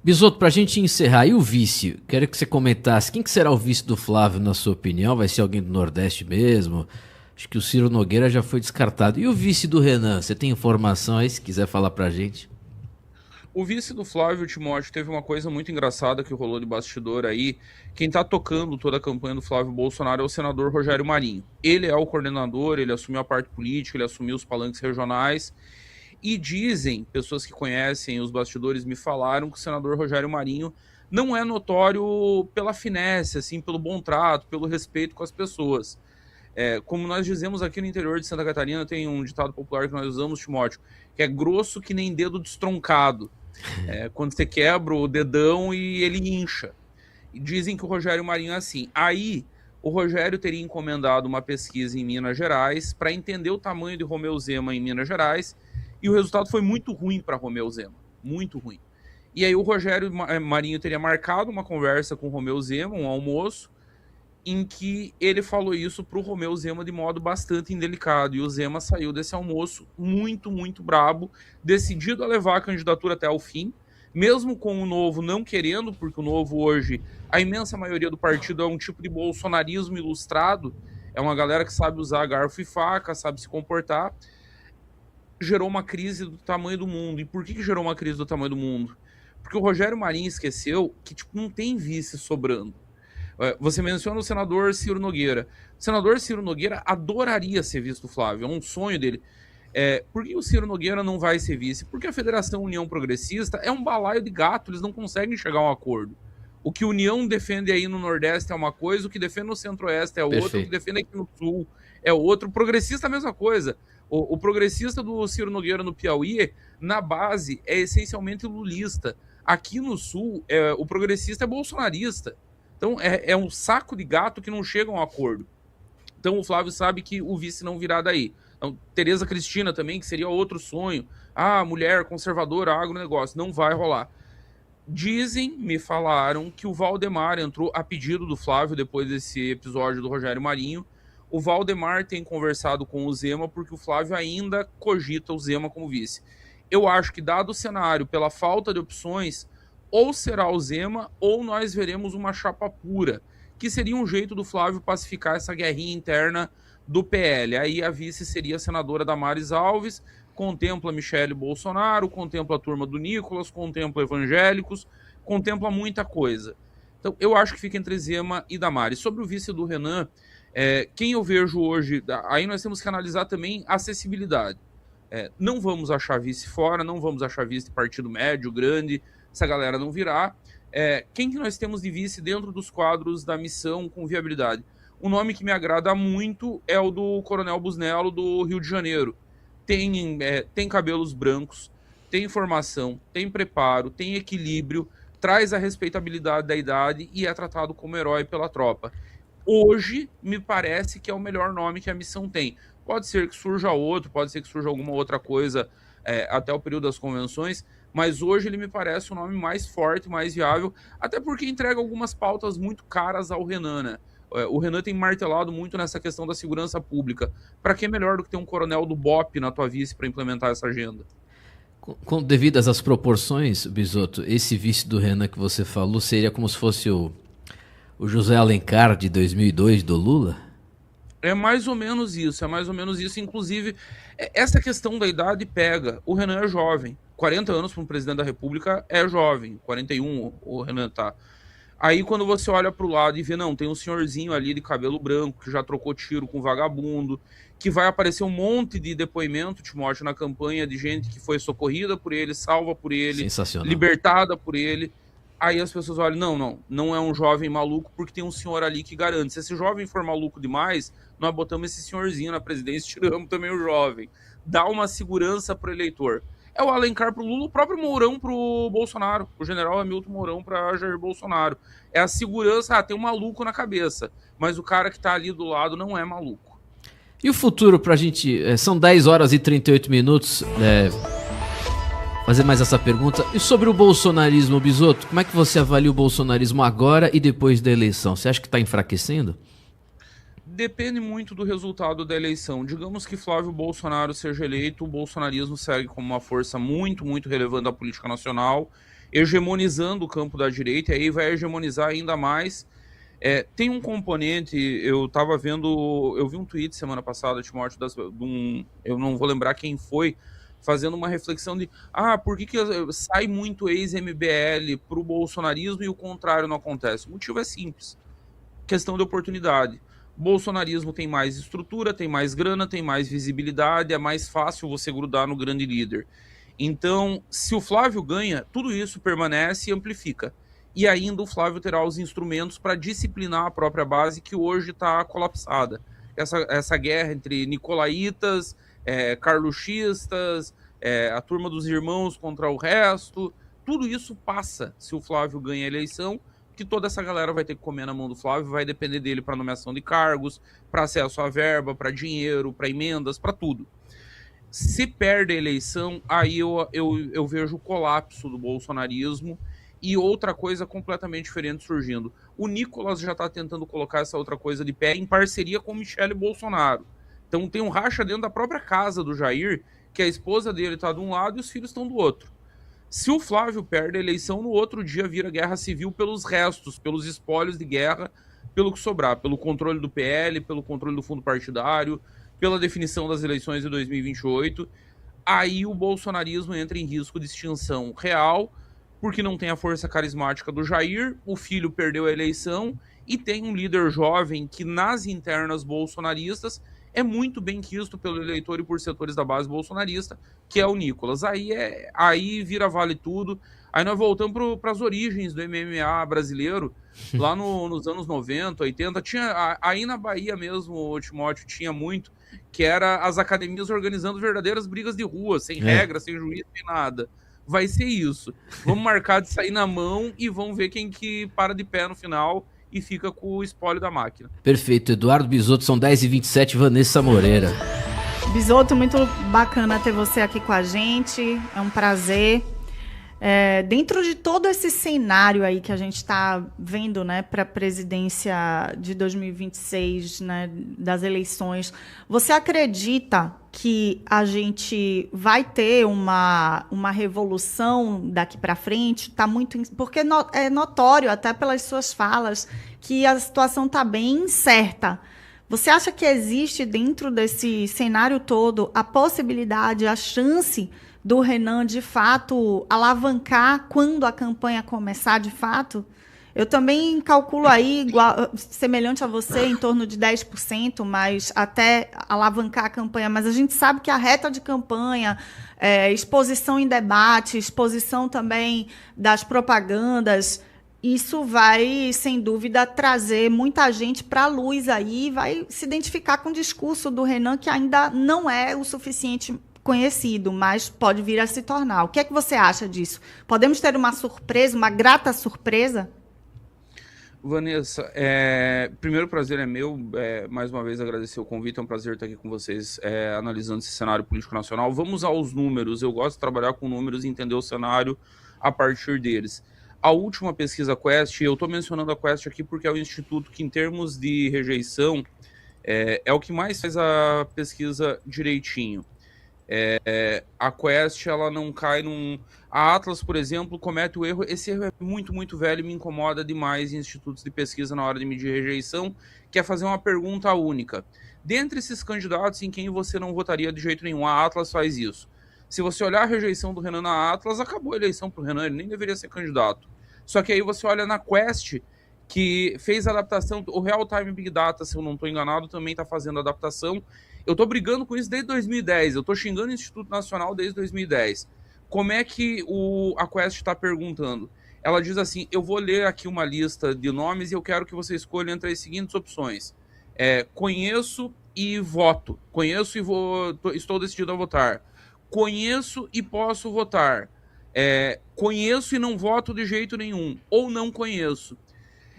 Bisoto, pra gente encerrar, e o vice? Quero que você comentasse, quem que será o vice do Flávio, na sua opinião? Vai ser alguém do Nordeste mesmo? Acho que o Ciro Nogueira já foi descartado. E o vice do Renan? Você tem informação aí, se quiser falar pra gente? O vice do Flávio Timóteo teve uma coisa muito engraçada que rolou de bastidor aí. Quem tá tocando toda a campanha do Flávio Bolsonaro é o senador Rogério Marinho. Ele é o coordenador, ele assumiu a parte política, ele assumiu os palanques regionais. E dizem, pessoas que conhecem os bastidores me falaram que o senador Rogério Marinho não é notório pela finesse, assim, pelo bom trato, pelo respeito com as pessoas. Como nós dizemos aqui no interior de Santa Catarina, tem um ditado popular que nós usamos, Timóteo, que é grosso que nem dedo destroncado. Quando você quebra o dedão e ele incha. E dizem que o Rogério Marinho é assim. Aí, o Rogério teria encomendado uma pesquisa em Minas Gerais para entender o tamanho de Romeu Zema em Minas Gerais, e o resultado foi muito ruim para Romeu Zema. Muito ruim. E aí o Rogério Marinho teria marcado uma conversa com o Romeu Zema, um almoço, em que ele falou isso para o Romeu Zema de modo bastante indelicado. E o Zema saiu desse almoço muito, muito brabo, decidido a levar a candidatura até o fim, mesmo com o Novo não querendo, porque o Novo hoje, a imensa maioria do partido é um tipo de bolsonarismo ilustrado, é uma galera que sabe usar garfo e faca, sabe se comportar. Gerou uma crise do tamanho do mundo. E por que gerou uma crise do tamanho do mundo? Porque o Rogério Marinho esqueceu que não tem vice sobrando. Você menciona o senador Ciro Nogueira. O senador Ciro Nogueira adoraria ser vice do Flávio, é um sonho dele. Por que o Ciro Nogueira não vai ser vice? Porque a Federação União Progressista é um balaio de gato, eles não conseguem chegar a um acordo. O que a União defende aí no Nordeste é uma coisa, o que defende no Centro-Oeste é outra, o que Perfeito. defende aqui no Sul é outro. O progressista é a mesma coisa. O progressista do Ciro Nogueira no Piauí, na base, é essencialmente lulista. Aqui no Sul, o progressista é bolsonarista. Então, é um saco de gato que não chega a um acordo. Então, o Flávio sabe que o vice não virá daí. Então, Tereza Cristina também, que seria outro sonho. Ah, mulher conservadora, agronegócio. Não vai rolar. Dizem, me falaram, que o Valdemar entrou a pedido do Flávio depois desse episódio do Rogério Marinho. O Valdemar tem conversado com o Zema porque o Flávio ainda cogita o Zema como vice. Eu acho que, dado o cenário, pela falta de opções, ou será o Zema ou nós veremos uma chapa pura, que seria um jeito do Flávio pacificar essa guerrinha interna do PL. Aí a vice seria a senadora Damares Alves, contempla Michele Bolsonaro, contempla a turma do Nicolas, contempla evangélicos, contempla muita coisa. Então eu acho que fica entre Zema e Damares. Sobre o vice do Renan, quem eu vejo hoje, aí nós temos que analisar também a acessibilidade. Não vamos achar vice fora, não vamos achar vice de partido médio, grande, essa galera não virá. Quem que nós temos de vice dentro dos quadros da missão com viabilidade? Um nome que me agrada muito é o do Coronel Busnello, do Rio de Janeiro. Tem cabelos brancos, tem formação, tem preparo, tem equilíbrio, traz a respeitabilidade da idade e é tratado como herói pela tropa. Hoje, me parece que é o melhor nome que a missão tem. Pode ser que surja outro, pode ser que surja alguma outra coisa até o período das convenções, mas hoje ele me parece o nome mais forte, mais viável, até porque entrega algumas pautas muito caras ao Renan, né? O Renan tem martelado muito nessa questão da segurança pública. Para que melhor do que ter um coronel do BOP na tua vice para implementar essa agenda? Devidas às proporções, Bisoto, esse vice do Renan que você falou seria como se fosse o José Alencar de 2002 do Lula? É mais ou menos isso, é mais ou menos isso. Inclusive, essa questão da idade pega. O Renan é jovem. 40 anos para um presidente da República é jovem. 41 o Renan tá. Aí quando você olha pro lado e vê, não, tem um senhorzinho ali de cabelo branco que já trocou tiro com vagabundo, que vai aparecer um monte de depoimento, Timóteo, na campanha de gente que foi socorrida por ele, salva por ele, Sensacional. libertada por ele. Aí as pessoas olham, não é um jovem maluco porque tem um senhor ali que garante. Se esse jovem for maluco demais, nós botamos esse senhorzinho na presidência e tiramos também o jovem. Dá uma segurança pro eleitor. É o Alencar pro Lula, o próprio Mourão pro Bolsonaro, o general Hamilton Mourão para Jair Bolsonaro. É a segurança, tem um maluco na cabeça, mas o cara que tá ali do lado não é maluco. E o futuro pra gente, são 10 horas e 38 minutos, fazer mais essa pergunta. E sobre o bolsonarismo, Bisoto, como é que você avalia o bolsonarismo agora e depois da eleição? Você acha que tá enfraquecendo? Depende muito do resultado da eleição. Digamos que Flávio Bolsonaro seja eleito, o bolsonarismo segue como uma força muito, muito relevante da política nacional hegemonizando o campo da direita, e aí vai hegemonizar ainda mais. Tem um componente, eu vi um tweet semana passada, Timóteo, eu não vou lembrar quem foi, fazendo uma reflexão de por que sai muito ex-MBL para o bolsonarismo e o contrário não acontece? O motivo é simples, questão de oportunidade. O bolsonarismo tem mais estrutura, tem mais grana, tem mais visibilidade, é mais fácil você grudar no grande líder. Então, se o Flávio ganha, tudo isso permanece e amplifica. E ainda o Flávio terá os instrumentos para disciplinar a própria base, que hoje está colapsada. Essa guerra entre nicolaítas, carluxistas, a turma dos irmãos contra o resto, tudo isso passa se o Flávio ganha a eleição, que toda essa galera vai ter que comer na mão do Flávio, vai depender dele para nomeação de cargos, para acesso à verba, para dinheiro, para emendas, para tudo. Se perde a eleição, aí eu vejo o colapso do bolsonarismo e outra coisa completamente diferente surgindo. O Nicolas já está tentando colocar essa outra coisa de pé em parceria com Michele Bolsonaro. Então tem um racha dentro da própria casa do Jair, que a esposa dele está de um lado e os filhos estão do outro. Se o Flávio perde a eleição, no outro dia vira guerra civil pelos restos, pelos espólios de guerra, pelo que sobrar, pelo controle do PL, pelo controle do fundo partidário, pela definição das eleições de 2028. Aí o bolsonarismo entra em risco de extinção real, porque não tem a força carismática do Jair, o filho perdeu a eleição e tem um líder jovem que nas internas bolsonaristas é muito bem quisto pelo eleitor e por setores da base bolsonarista, que é o Nicolas. Aí vira vale tudo. Aí nós voltamos para as origens do MMA brasileiro, lá nos anos 90, 80. Aí na Bahia mesmo, o Timóteo, tinha muito, que era as academias organizando verdadeiras brigas de rua, sem regra, sem juiz, sem nada. Vai ser isso. Vamos marcar de sair na mão e vamos ver quem que para de pé no final e fica com o espólio da máquina. Perfeito. Eduardo Bisotto, são 10h27, Vanessa Moreira. Bisotto, muito bacana ter você aqui com a gente, é um prazer. Dentro de todo esse cenário aí que a gente está vendo, né, para a presidência de 2026, né, das eleições, você acredita que a gente vai ter uma revolução daqui para frente? Tá muito, porque é notório, até pelas suas falas, que a situação está bem incerta. Você acha que existe dentro desse cenário todo a possibilidade, a chance do Renan, de fato, alavancar quando a campanha começar, de fato? Eu também calculo aí, semelhante a você, em torno de 10%, mas até alavancar a campanha. Mas a gente sabe que a reta de campanha, exposição em debate, exposição também das propagandas, isso vai, sem dúvida, trazer muita gente para a luz aí, vai se identificar com o discurso do Renan, que ainda não é o suficiente conhecido, mas pode vir a se tornar. O que é que você acha disso? Podemos ter uma surpresa, uma grata surpresa? Vanessa, primeiro prazer é meu, mais uma vez agradecer o convite, é um prazer estar aqui com vocês analisando esse cenário político nacional. Vamos aos números, eu gosto de trabalhar com números e entender o cenário a partir deles. A última pesquisa Quest, eu estou mencionando a Quest aqui porque é o instituto que, em termos de rejeição, é o que mais faz a pesquisa direitinho. A Quest, ela não cai num... A Atlas, por exemplo, comete o erro. Esse erro é muito, muito velho e me incomoda demais em institutos de pesquisa na hora de medir rejeição, que é fazer uma pergunta única. Dentre esses candidatos, em quem você não votaria de jeito nenhum? A Atlas faz isso. Se você olhar a rejeição do Renan na Atlas, acabou a eleição para o Renan, ele nem deveria ser candidato. Só que aí você olha na Quest, que fez a adaptação, o Real Time Big Data, se eu não estou enganado, também está fazendo adaptação. Eu estou brigando com isso desde 2010, eu estou xingando o Instituto Nacional desde 2010. Como é que a Quest está perguntando? Ela diz assim, eu vou ler aqui uma lista de nomes e eu quero que você escolha entre as seguintes opções. Conheço e voto. Conheço e estou decidido a votar. Conheço e posso votar. Conheço e não voto de jeito nenhum. Ou não conheço.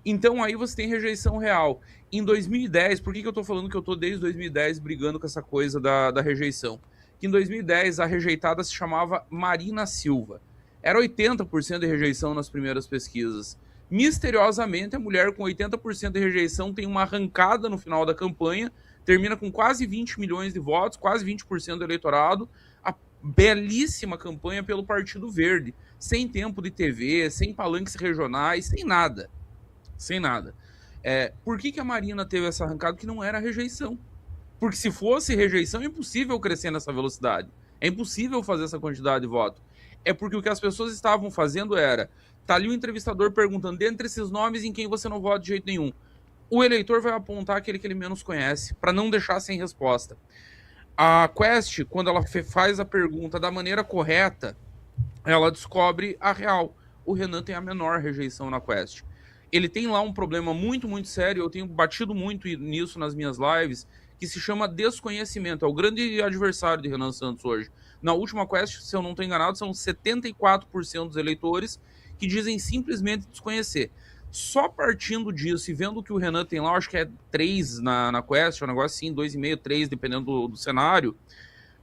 Então aí você tem rejeição real. Em 2010, por que eu estou falando que eu estou desde 2010 brigando com essa coisa da rejeição? Que em 2010 a rejeitada se chamava Marina Silva. Era 80% de rejeição nas primeiras pesquisas. Misteriosamente, a mulher com 80% de rejeição tem uma arrancada no final da campanha, termina com quase 20 milhões de votos, quase 20% do eleitorado, a belíssima campanha pelo Partido Verde. sem tempo de TV, sem palanques regionais, sem nada. Sem nada. Por que a Marina teve essa arrancada? Que não era rejeição. Porque se fosse rejeição, é impossível crescer nessa velocidade. É impossível fazer essa quantidade de voto. É porque o que as pessoas estavam fazendo era... Tá ali o entrevistador perguntando, dentre esses nomes, em quem você não vota de jeito nenhum. O eleitor vai apontar aquele que ele menos conhece, para não deixar sem resposta. A Quest, quando ela faz a pergunta da maneira correta, ela descobre a real. O Renan tem a menor rejeição na Quest. Ele tem lá um problema muito, muito sério, eu tenho batido muito nisso nas minhas lives, que se chama desconhecimento. É o grande adversário de Renan Santos hoje. Na última Quest, se eu não estou enganado, são 74% dos eleitores que dizem simplesmente desconhecer. Só partindo disso e vendo que o Renan tem lá, acho que é 3 na Quest, é um negócio assim, 2,5, 3, dependendo do cenário.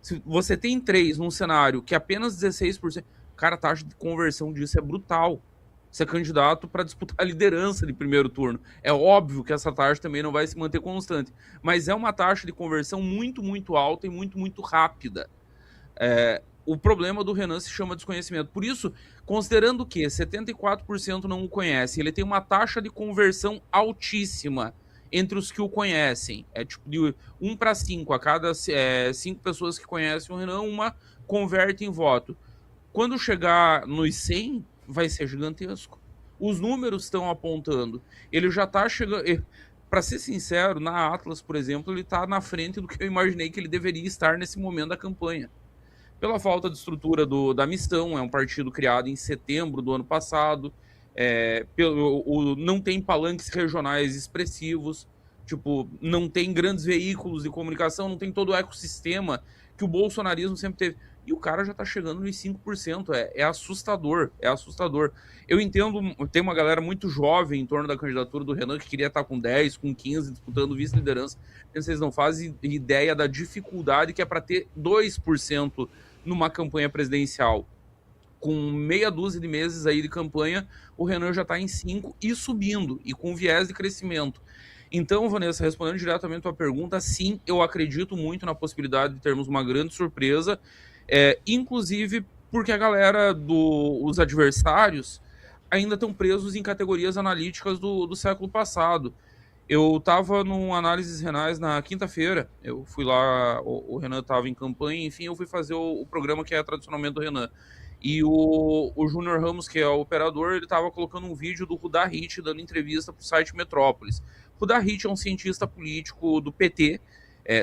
Se você tem 3 num cenário que apenas 16%, cara, a taxa de conversão disso é brutal. Você é candidato para disputar a liderança de primeiro turno. É óbvio que essa taxa também não vai se manter constante, mas é uma taxa de conversão muito, muito alta e muito, muito rápida. O problema do Renan se chama desconhecimento. Por isso, considerando que 74% não o conhece, ele tem uma taxa de conversão altíssima entre os que o conhecem. É tipo de 1 para 5. A cada 5 pessoas que conhecem o Renan, uma converte em voto. Quando chegar nos 100, vai ser gigantesco. Os números estão apontando. Ele já está chegando... Para ser sincero, na Atlas, por exemplo, ele está na frente do que eu imaginei que ele deveria estar nesse momento da campanha. Pela falta de estrutura da Mistão, é um partido criado em setembro do ano passado, não tem palanques regionais expressivos, tipo, não tem grandes veículos de comunicação, não tem todo o ecossistema que o bolsonarismo sempre teve. E o cara já tá chegando nos 5%, é assustador, é assustador. Eu entendo, tem uma galera muito jovem em torno da candidatura do Renan que queria estar com 10, com 15, disputando vice-liderança. Vocês não fazem ideia da dificuldade que é para ter 2% numa campanha presidencial. Com meia dúzia de meses aí de campanha, o Renan já está em 5 e subindo, e com viés de crescimento. Então, Vanessa, respondendo diretamente a tua pergunta, sim, eu acredito muito na possibilidade de termos uma grande surpresa, inclusive porque a galera os adversários ainda estão presos em categorias analíticas do século passado. Eu estava num Análises Renais na quinta-feira, eu fui lá, o Renan estava em campanha, enfim, eu fui fazer o programa que é tradicionalmente do Renan. E o Júnior Ramos, que é o operador, ele estava colocando um vídeo do Rudá Hit dando entrevista para o site Metrópolis. Rudá Hit é um cientista político do PT,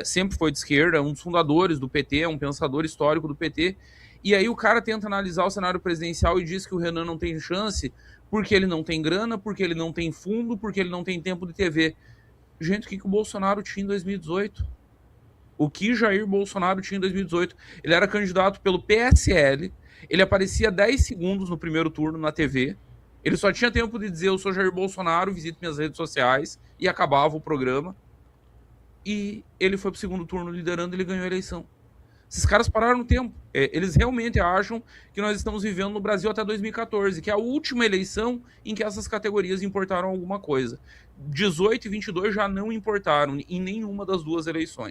sempre foi de esquerda, um dos fundadores do PT, é um pensador histórico do PT. E aí o cara tenta analisar o cenário presidencial e diz que o Renan não tem chance porque ele não tem grana, porque ele não tem fundo, porque ele não tem tempo de TV. Gente, o que o Bolsonaro tinha em 2018? O que Jair Bolsonaro tinha em 2018? Ele era candidato pelo PSL, ele aparecia 10 segundos no primeiro turno na TV, ele só tinha tempo de dizer eu sou Jair Bolsonaro, visite minhas redes sociais, e acabava o programa. E ele foi pro segundo turno liderando e ele ganhou a eleição. Esses caras pararam no tempo. Eles realmente acham que nós estamos vivendo no Brasil até 2014, que é a última eleição em que essas categorias importaram alguma coisa. 18 e 22 já não importaram em nenhuma das duas eleições.